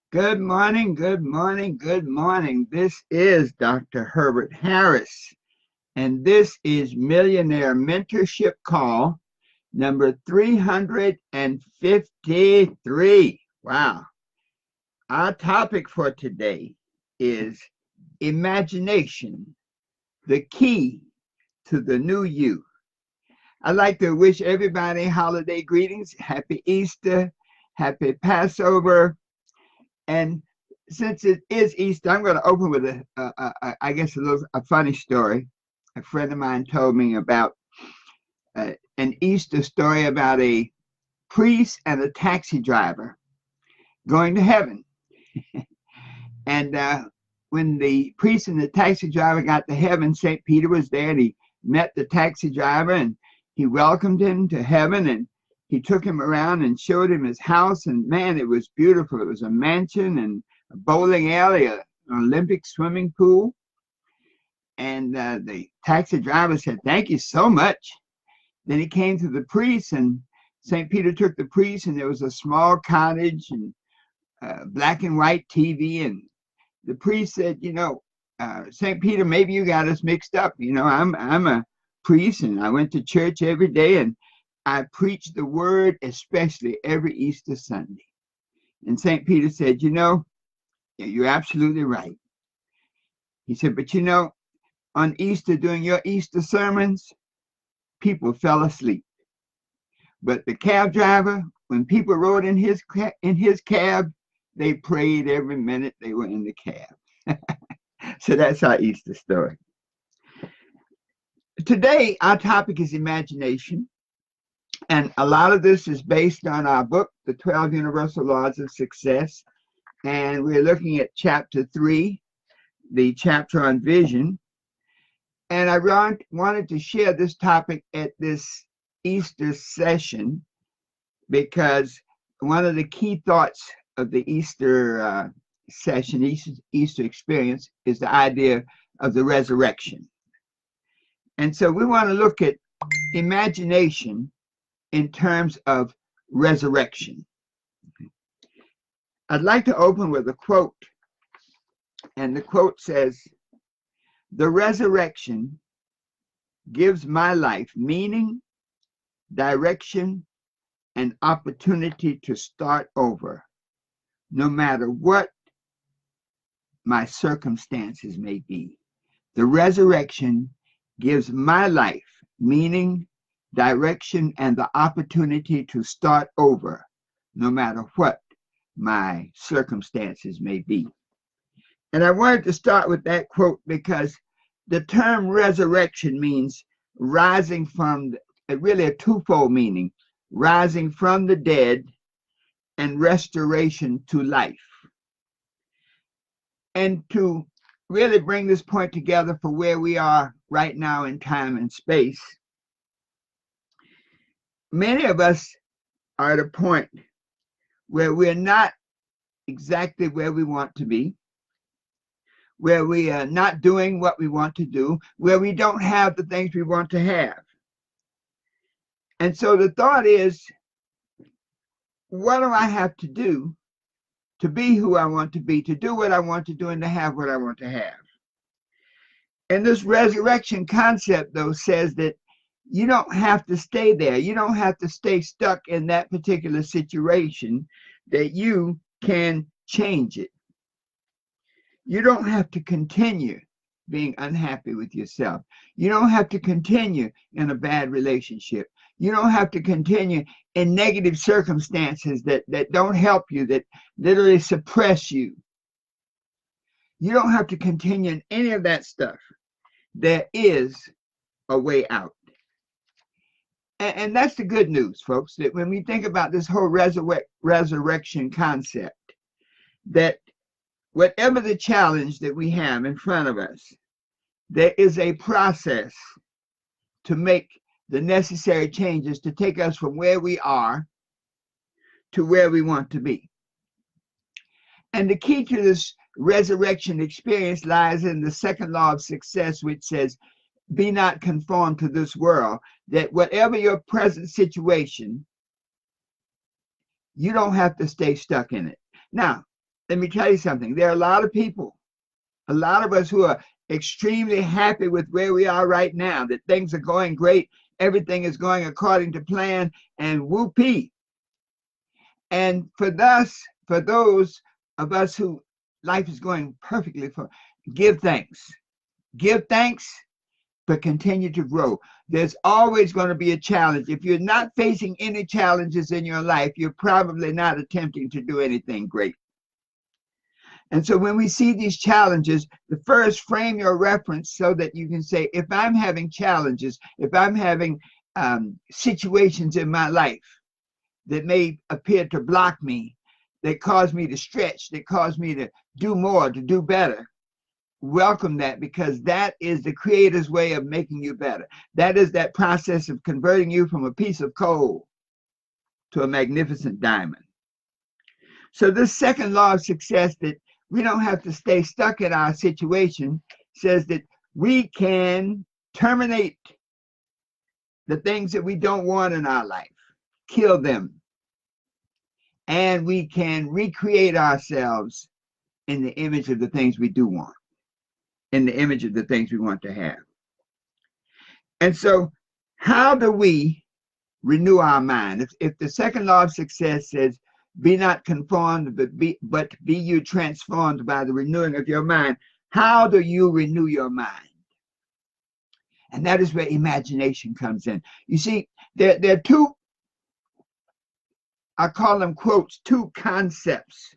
Good morning, good morning, good morning. This is Dr. Herbert Harris, and this is Millionaire Mentorship Call number 353. Wow. Our topic for today is imagination, the key to the new you. I'd like to wish everybody holiday greetings, happy Easter, happy Passover. And since it is Easter, I'm going to open with I guess, a funny story. A friend of mine told me about an Easter story about a priest and a taxi driver going to heaven. And when the priest and the taxi driver got to heaven, St. Peter was there, and he met the taxi driver, and he welcomed him to heaven, and he took him around and showed him his house. And man, it was beautiful. It was a mansion and a bowling alley, an Olympic swimming pool. And the taxi driver said, "Thank you so much." Then he came to the priest, and St. Peter took the priest, and there was a small cottage and black and white TV. And the priest said, St. Peter, maybe you got us mixed up. I'm a priest, and I went to church every day, and I preach the word, especially every Easter Sunday. And St. Peter said, you're absolutely right. He said, but on Easter, during your Easter sermons, people fell asleep. But the cab driver, when people rode in his cab, they prayed every minute they were in the cab. So that's our Easter story. Today, our topic is imagination. And a lot of this is based on our book, The 12 Universal Laws of Success. And we're looking at chapter 3, the chapter on vision. And I wanted to share this topic at this Easter session because one of the key thoughts of the Easter session, Easter experience, is the idea of the resurrection. And so we want to look at imagination in terms of resurrection. I'd like to open with a quote, and the quote says, "The resurrection gives my life meaning, direction, and opportunity to start over, no matter what my circumstances may be. The resurrection gives my life meaning, direction, and the opportunity to start over, no matter what my circumstances may be." And I wanted to start with that quote because the term resurrection means rising from, really a twofold meaning, rising from the dead and restoration to life. And to really bring this point together for where we are right now in time and space, many of us are at a point where we're not exactly where we want to be, where we are not doing what we want to do, where we don't have the things we want to have. And so the thought is, what do I have to do to be who I want to be, to do what I want to do, and to have what I want to have? And this resurrection concept, though, says that you don't have to stay there. You don't have to stay stuck in that particular situation, that you can change it. You don't have to continue being unhappy with yourself. You don't have to continue in a bad relationship. You don't have to continue in negative circumstances that don't help you, that literally suppress you. You don't have to continue in any of that stuff. There is a way out. And that's the good news, folks, that when we think about this whole resurrection concept, that whatever the challenge that we have in front of us, there is a process to make the necessary changes to take us from where we are to where we want to be. And the key to this resurrection experience lies in the second law of success, which says, be not conformed to this world, that whatever your present situation, you don't have to stay stuck in it. Now, let me tell you something. There are a lot of people, a lot of us who are extremely happy with where we are right now, that things are going great, everything is going according to plan, and whoopee. And for those of us who life is going perfectly for, give thanks. Give thanks, but continue to grow. There's always going to be a challenge. If you're not facing any challenges in your life, you're probably not attempting to do anything great. And so when we see these challenges, the first, frame your reference so that you can say, if I'm having challenges, if I'm having situations in my life that may appear to block me, that cause me to stretch, that cause me to do more, to do better, welcome that, because that is the Creator's way of making you better. That is that process of converting you from a piece of coal to a magnificent diamond. So this second law of success, that we don't have to stay stuck in our situation, says that we can terminate the things that we don't want in our life, kill them, and we can recreate ourselves in the image of the things we do want, in the image of the things we want to have. And so how do we renew our mind? If the second law of success says, be not conformed, but be you transformed by the renewing of your mind, how do you renew your mind? And that is where imagination comes in. You see, there are two, I call them quotes, two concepts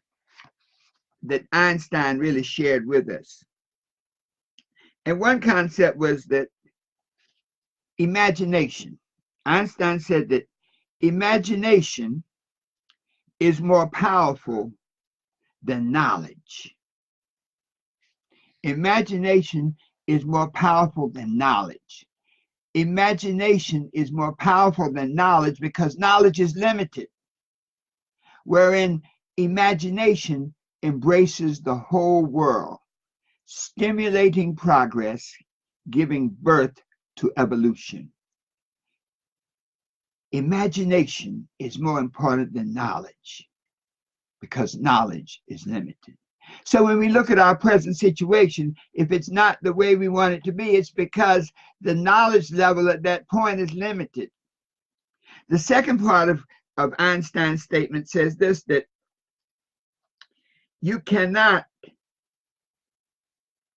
that Einstein really shared with us. And one concept was that imagination. Einstein said that imagination is more powerful than knowledge. Imagination is more powerful than knowledge. Imagination is more powerful than knowledge because knowledge is limited, wherein imagination embraces the whole world, stimulating progress, giving birth to evolution. Imagination is more important than knowledge because knowledge is limited. So when we look at our present situation, if it's not the way we want it to be, it's because the knowledge level at that point is limited. The second part of Einstein's statement says this, that you cannot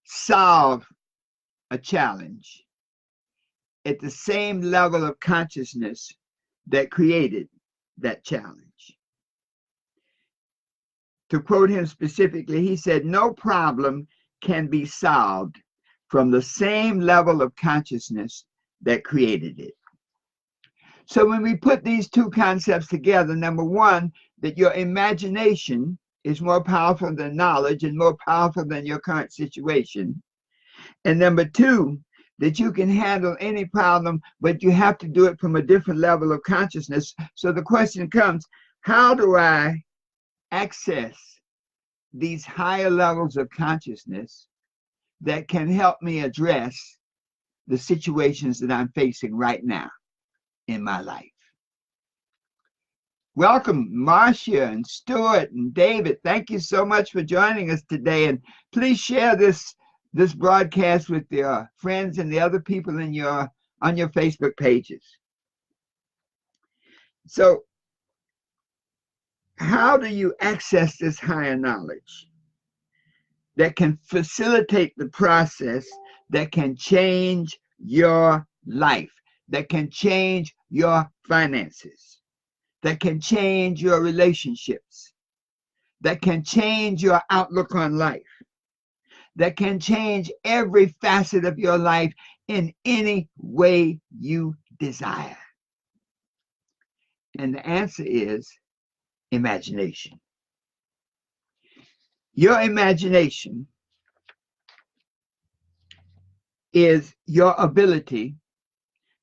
solve a challenge at the same level of consciousness that created that challenge. To quote him specifically, he said, no problem can be solved from the same level of consciousness that created it. So when we put these two concepts together, number one, that your imagination is more powerful than knowledge and more powerful than your current situation. And number two, that you can handle any problem, but you have to do it from a different level of consciousness. So the question comes, how do I access these higher levels of consciousness that can help me address the situations that I'm facing right now in my life? Welcome, Marcia and Stuart and David. Thank you so much for joining us today. And please share this broadcast with your friends and the other people on your Facebook pages. So how do you access this higher knowledge that can facilitate the process that can change your life, that can change your finances, that can change your relationships, that can change your outlook on life, that can change every facet of your life in any way you desire? And the answer is imagination. Your imagination is your ability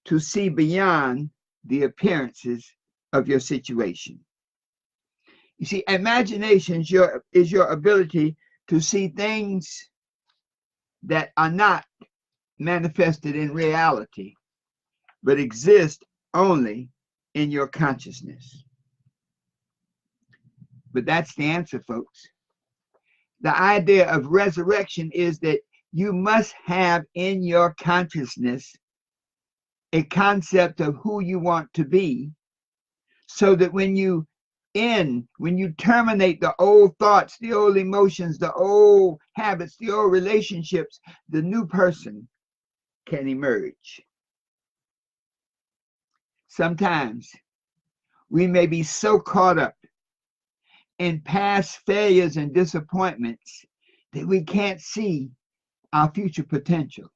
to see beyond the appearances of your situation. You see, imagination is your ability to see things that are not manifested in reality, but exist only in your consciousness. But that's the answer, folks. the idea of resurrection is that you must have in your consciousness a concept of who you want to be, so that when you terminate the old thoughts, the old emotions, the old habits, the old relationships, the new person can emerge. Sometimes we may be so caught up in past failures and disappointments that we can't see our future potential.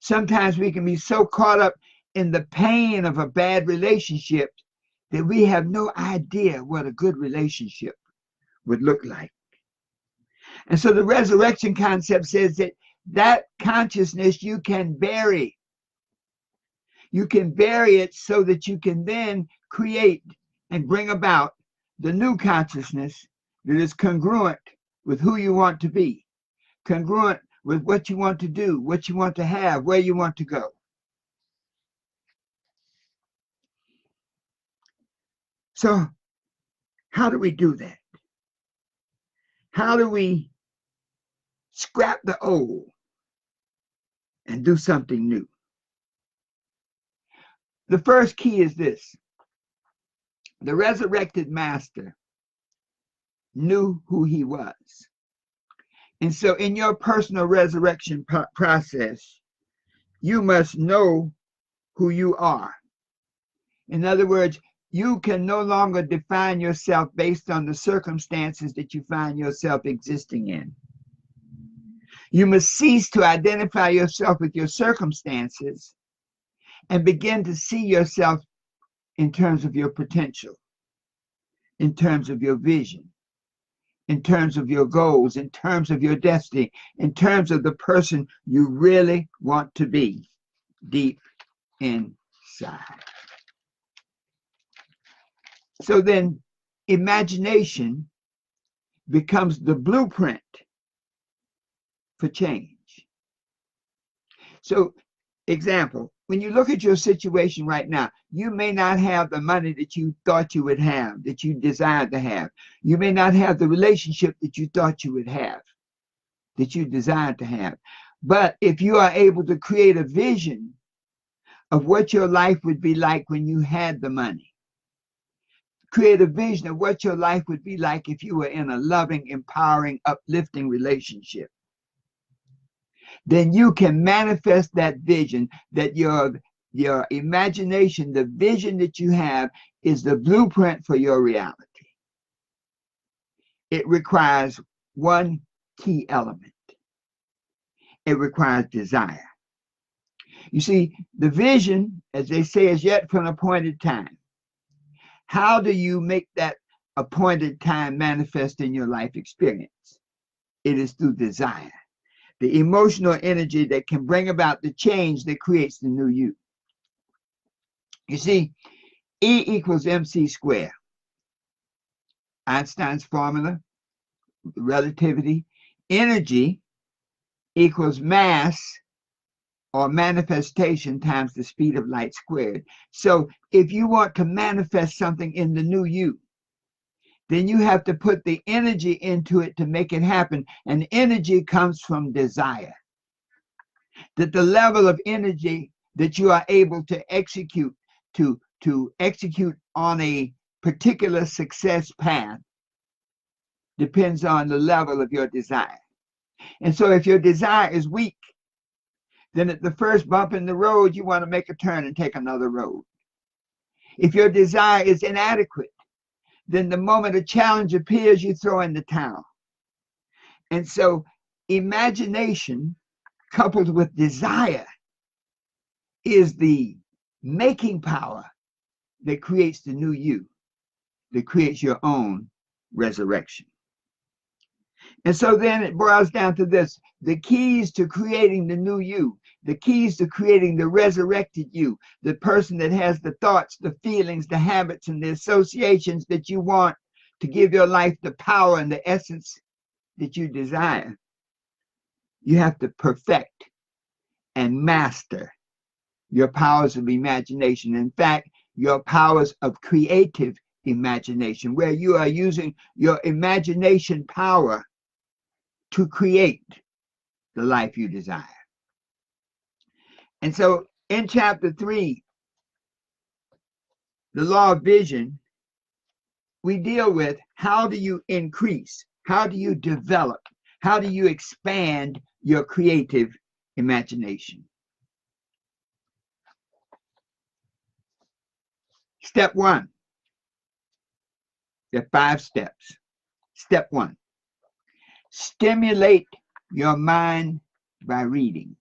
Sometimes we can be so caught up in the pain of a bad relationship that we have no idea what a good relationship would look like. And so the resurrection concept says that that consciousness you can bury. You can bury it so that you can then create and bring about the new consciousness that is congruent with who you want to be, congruent with what you want to do, what you want to have, where you want to go. So how do we do that? How do we scrap the old and do something new? The first key is this: the resurrected master knew who he was. And so in your personal resurrection process, you must know who you are. In other words, you can no longer define yourself based on the circumstances that you find yourself existing in. You must cease to identify yourself with your circumstances and begin to see yourself in terms of your potential, in terms of your vision, in terms of your goals, in terms of your destiny, in terms of the person you really want to be deep inside. So then imagination becomes the blueprint for change. So, example, when you look at your situation right now, you may not have the money that you thought you would have, that you desired to have. You may not have the relationship that you thought you would have, that you desired to have. But if you are able to create a vision of what your life would be like when you had the money, create a vision of what your life would be like if you were in a loving, empowering, uplifting relationship, then you can manifest that vision, that your imagination, the vision that you have, is the blueprint for your reality. It requires one key element. It requires desire. You see, the vision, as they say, is yet for an appointed time. How do you make that appointed time manifest in your life experience? It is through desire, the emotional energy that can bring about the change that creates the new you. You see, E equals MC squared. Einstein's formula, relativity. Energy equals mass or manifestation times the speed of light squared. So if you want to manifest something in the new you, then you have to put the energy into it to make it happen. And energy comes from desire. That the level of energy that you are able to execute, to execute on a particular success path, depends on the level of your desire. And so if your desire is weak, then at the first bump in the road, you want to make a turn and take another road. If your desire is inadequate, then the moment a challenge appears, you throw in the towel. And so imagination coupled with desire is the making power that creates the new you, that creates your own resurrection. And so then it boils down to this: the keys to creating the new you, the keys to creating the resurrected you, the person that has the thoughts, the feelings, the habits, and the associations that you want to give your life the power and the essence that you desire. You have to perfect and master your powers of imagination. In fact, your powers of creative imagination, where you are using your imagination power to create the life you desire. And so in chapter 3, the law of vision, we deal with how do you increase, how do you develop, how do you expand your creative imagination. Step 1. There are 5 steps. Step 1. Stimulate your mind by reading.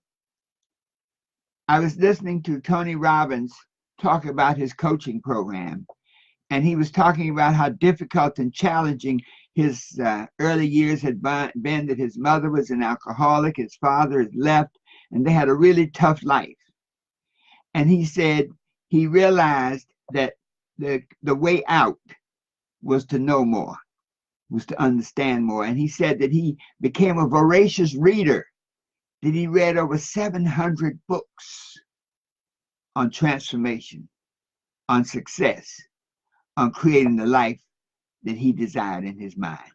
I was listening to Tony Robbins talk about his coaching program, and he was talking about how difficult and challenging his early years had been, that his mother was an alcoholic, his father had left, and they had a really tough life. And he said he realized that the way out was to know more, was to understand more. And he said that he became a voracious reader, that he read over 700 books on transformation, on success, on creating the life that he desired in his mind.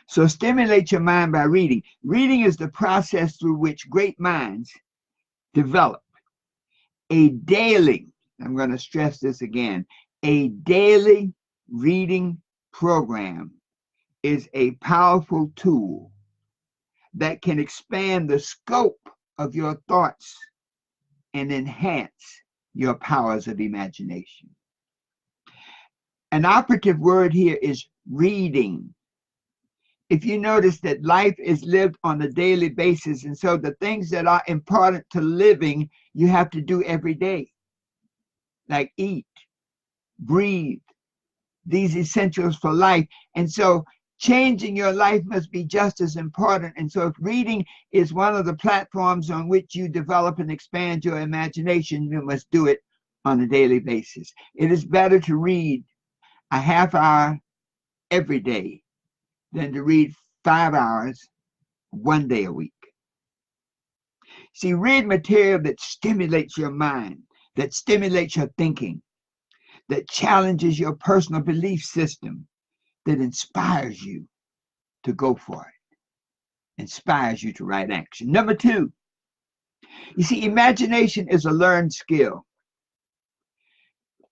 So stimulate your mind by reading. Reading is the process through which great minds develop. A daily, I'm going to stress this again, a daily reading program is a powerful tool that can expand the scope of your thoughts and enhance your powers of imagination. An operative word here is reading. If you notice that life is lived on a daily basis, and so the things that are important to living, you have to do every day, like eat, breathe, these essentials for life. And so changing your life must be just as important. And so if reading is one of the platforms on which you develop and expand your imagination, you must do it on a daily basis. It is better to read a half hour every day than to read 5 hours one day a week. See, read material that stimulates your mind, that stimulates your thinking, that challenges your personal belief system, that inspires you to go for it, inspires you to right action. Number 2, you see, imagination is a learned skill.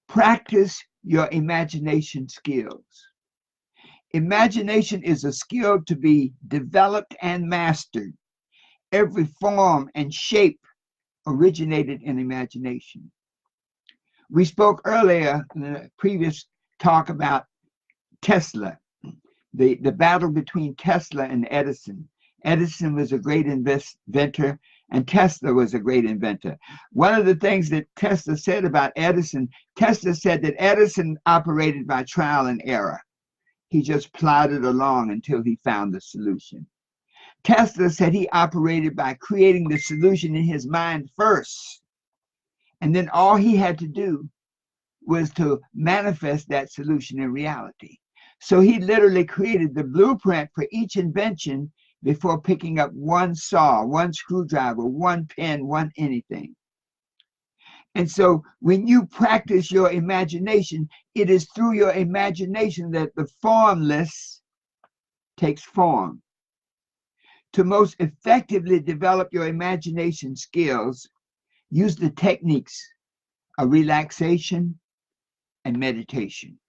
Practice your imagination skills. Imagination is a skill to be developed and mastered. Every form and shape originated in imagination. We spoke earlier in the previous talk about Tesla, the battle between Tesla and Edison. Edison was a great inventor, and Tesla was a great inventor. One of the things that Tesla said about Edison, Tesla said that Edison operated by trial and error. He just plodded along until he found the solution. Tesla said he operated by creating the solution in his mind first, and then all he had to do was to manifest that solution in reality. So he literally created the blueprint for each invention before picking up one saw, one screwdriver, one pen, one anything. And so when you practice your imagination, it is through your imagination that the formless takes form. To most effectively develop your imagination skills, use the techniques of relaxation and meditation.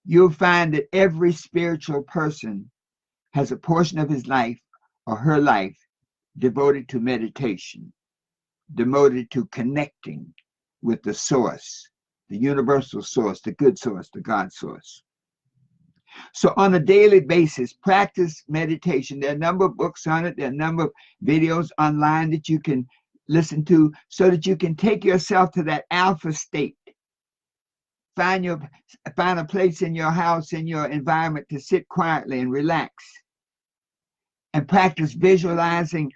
You'll find that every spiritual person has a portion of his life or her life devoted to meditation, devoted to connecting with the source, the universal source, the good source, the God source. So on a daily basis, practice meditation. There are a number of books on it. There are a number of videos online that you can listen to so that you can take yourself to that alpha state. Find a place in your house, in your environment, to sit quietly and relax. And practice visualizing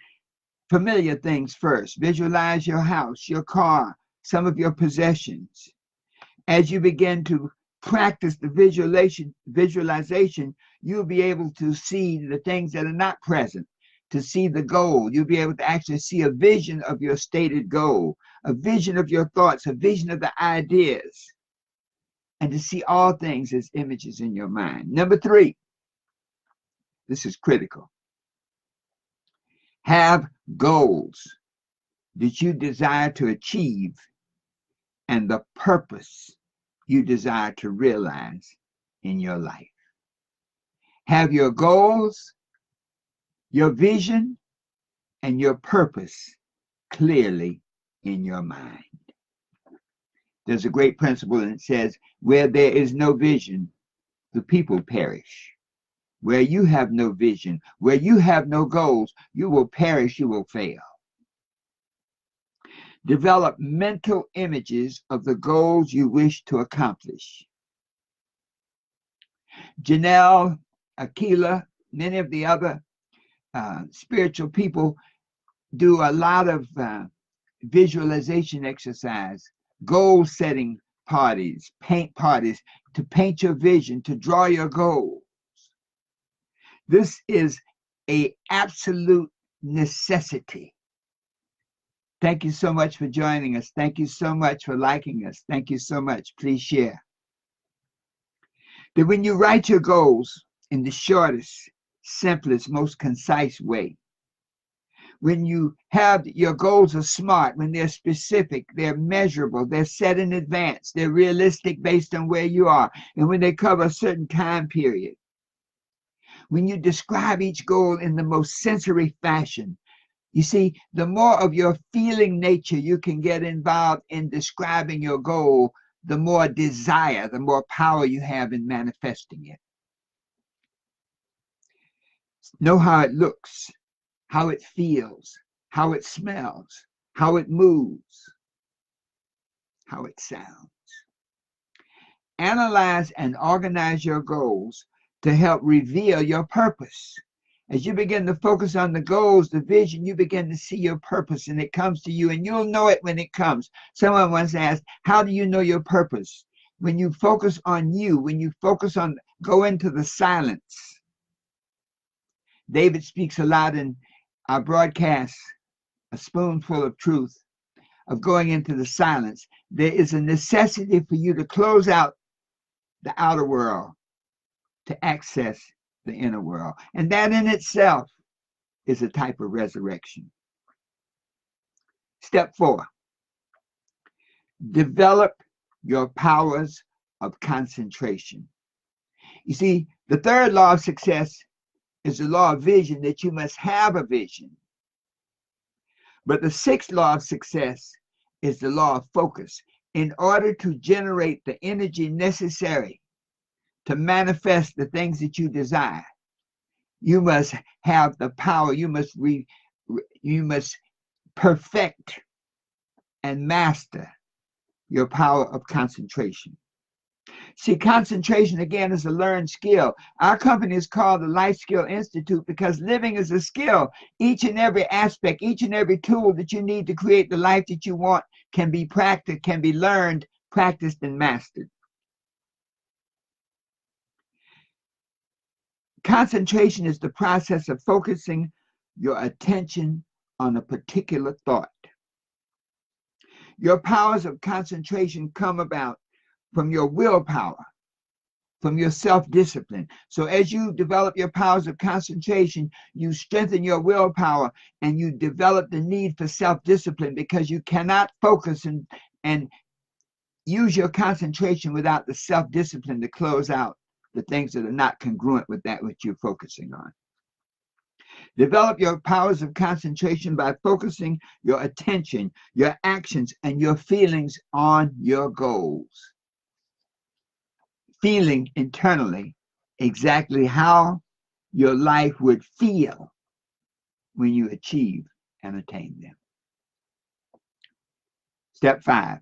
familiar things first. Visualize your house, your car, some of your possessions. As you begin to practice the visualization, you'll be able to see the things that are not present, to see the goal. You'll be able to actually see a vision of your stated goal, a vision of your thoughts, a vision of the ideas, and to see all things as images in your mind. Number 3, this is critical. Have goals that you desire to achieve and the purpose you desire to realize in your life. Have your goals, your vision, and your purpose clearly in your mind. There's a great principle, and it says, where there is no vision, the people perish. Where you have no vision, where you have no goals, you will perish, you will fail. Develop mental images of the goals you wish to accomplish. Janelle, Akila, many of the other spiritual people do a lot of visualization exercise, goal setting parties, paint parties, to paint your vision, to draw your goal. This is an absolute necessity. Thank you so much for joining us. Thank you so much for liking us. Thank you so much. Please share. That when you write your goals in the shortest, simplest, most concise way, when you have your goals are smart, when they're specific, they're measurable, they're set in advance, they're realistic based on where you are, and when they cover a certain time period, when you describe each goal in the most sensory fashion, you see, the more of your feeling nature you can get involved in describing your goal, the more desire, the more power you have in manifesting it. Know how it looks, how it feels, how it smells, how it moves, how it sounds. Analyze and organize your goals to help reveal your purpose. As you begin to focus on the goals, the vision, you begin to see your purpose, and it comes to you, and you'll know it when it comes. Someone once asked, how do you know your purpose? When you focus on you, when you focus on, go into the silence. David speaks a lot in our broadcast, A Spoonful of Truth, of going into the silence. There is a necessity for you to close out the outer world to access the inner world. And that in itself is a type of resurrection. Step 4, develop your powers of concentration. You see, the third law of success is the law of vision, that you must have a vision. But the sixth law of success is the law of focus. In order to generate the energy necessary to manifest the things that you desire, you must have the power. You must perfect and master your power of concentration. See, concentration, again, is a learned skill. Our company is called the Life Skill Institute because living is a skill. Each and every aspect, each and every tool that you need to create the life that you want can be practiced, can be learned, practiced, and mastered. Concentration is the process of focusing your attention on a particular thought. Your powers of concentration come about from your willpower, from your self-discipline. So as you develop your powers of concentration, you strengthen your willpower and you develop the need for self-discipline, because you cannot focus and use your concentration without the self-discipline to close out the things that are not congruent with that which you're focusing on. Develop your powers of concentration by focusing your attention, your actions, and your feelings on your goals. Feeling internally exactly how your life would feel when you achieve and attain them. Step 5,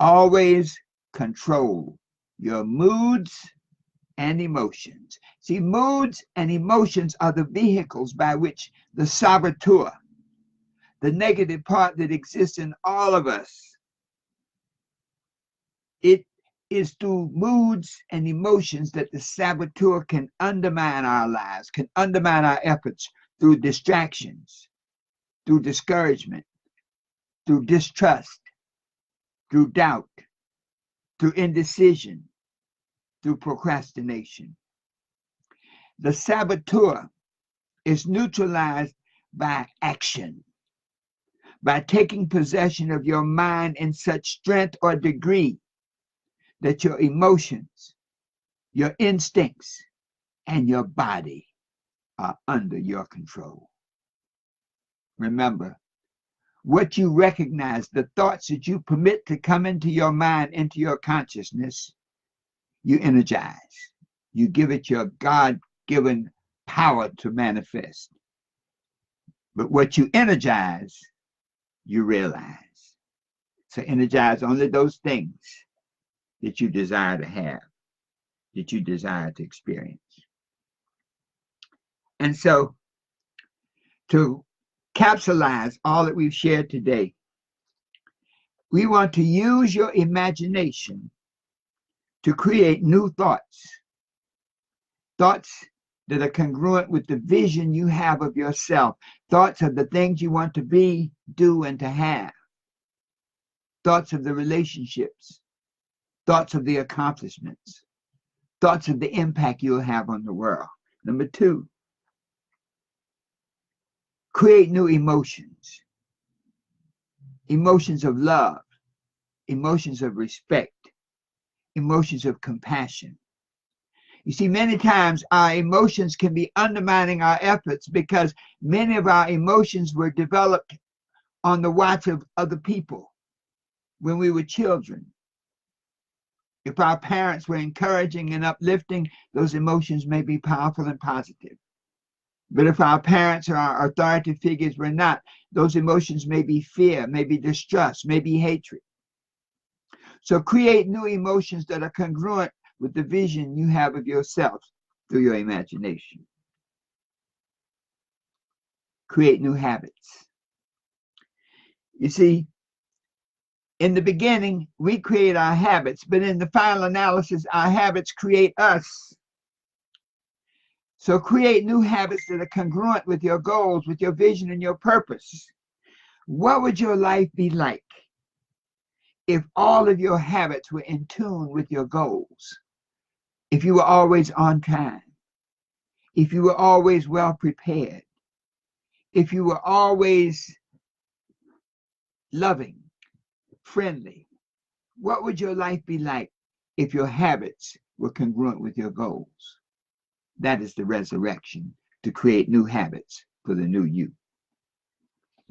always control your moods and emotions. See, moods and emotions are the vehicles by which the saboteur, the negative part that exists in all of us, it is through moods and emotions that the saboteur can undermine our lives, can undermine our efforts through distractions, through discouragement, through distrust, through doubt, through indecision, through procrastination. The saboteur is neutralized by action, by taking possession of your mind in such strength or degree that your emotions, your instincts, and your body are under your control. Remember, what you recognize, the thoughts that you permit to come into your mind, into your consciousness, you energize. You give it your God-given power to manifest. But what you energize, you realize. So energize only those things that you desire to have, that you desire to experience. And so, to capsulize all that we've shared today, we want to use your imagination to create new thoughts. Thoughts that are congruent with the vision you have of yourself. Thoughts of the things you want to be, do, and to have. Thoughts of the relationships. Thoughts of the accomplishments. Thoughts of the impact you'll have on the world. Number 2, create new emotions. Emotions of love. Emotions of respect. Emotions of compassion. You see, many times our emotions can be undermining our efforts because many of our emotions were developed on the watch of other people when we were children. If our parents were encouraging and uplifting, those emotions may be powerful and positive. But if our parents or our authority figures were not, those emotions may be fear, maybe distrust, maybe hatred. So create new emotions that are congruent with the vision you have of yourself through your imagination. Create new habits. You see, in the beginning, we create our habits, but in the final analysis, our habits create us. So create new habits that are congruent with your goals, with your vision and your purpose. What would your life be like if all of your habits were in tune with your goals? If you were always on time, if you were always well prepared, if you were always loving, friendly, what would your life be like if your habits were congruent with your goals? That is the resurrection, to create new habits for the new you.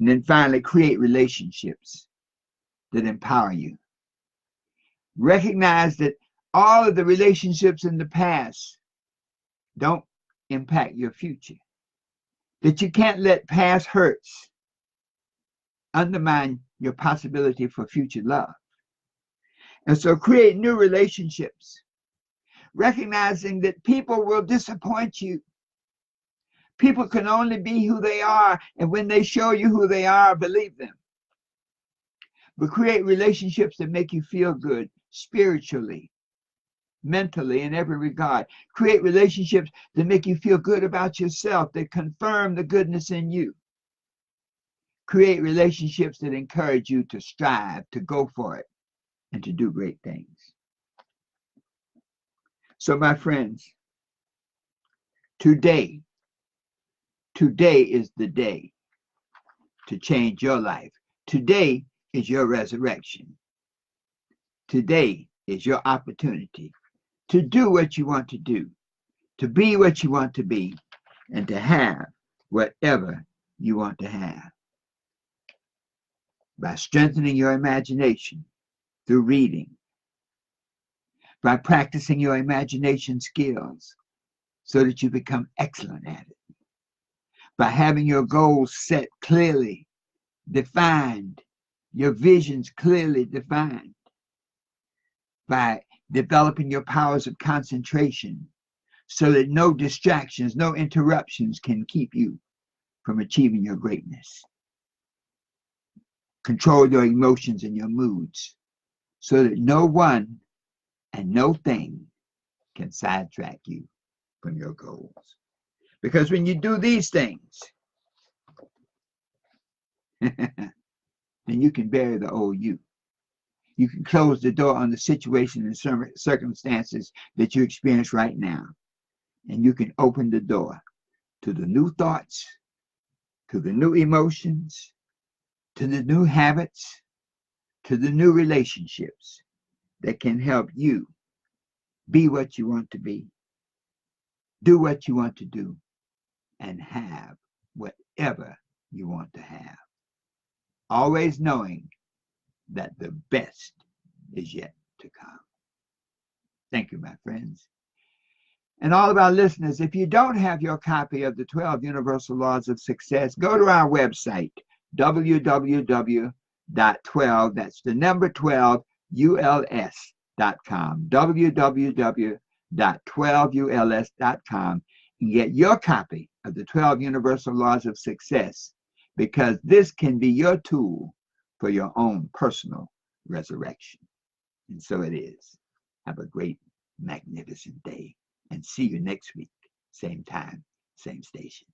And then finally, create relationships that empower you. Recognize that all of the relationships in the past don't impact your future. That you can't let past hurts undermine your possibility for future love. And so create new relationships, recognizing that people will disappoint you. People can only be who they are, and when they show you who they are, believe them. But create relationships that make you feel good spiritually, mentally, in every regard. Create relationships that make you feel good about yourself, that confirm the goodness in you. Create relationships that encourage you to strive, to go for it, and to do great things. So, my friends, today is the day to change your life. Today is your resurrection. Today is your opportunity to do what you want to do, to be what you want to be, and to have whatever you want to have. By strengthening your imagination through reading, by practicing your imagination skills so that you become excellent at it, by having your goals set clearly defined, your visions clearly defined, by developing your powers of concentration so that no distractions, no interruptions can keep you from achieving your greatness. Control your emotions and your moods so that no one and no thing can sidetrack you from your goals. Because when you do these things, then you can bury the old you. You can close the door on the situation and circumstances that you experience right now. And you can open the door to the new thoughts, to the new emotions, to the new habits, to the new relationships that can help you be what you want to be, do what you want to do, and have whatever you want to have. Always knowing that the best is yet to come. Thank you, my friends. And all of our listeners, if you don't have your copy of the 12 Universal Laws of Success, go to our website, www.12, that's the number 12, uls.com, www.12uls.com, and get your copy of the 12 Universal Laws of Success, because this can be your tool for your own personal resurrection. And so it is. Have a great, magnificent day, and see you next week, same time, same station.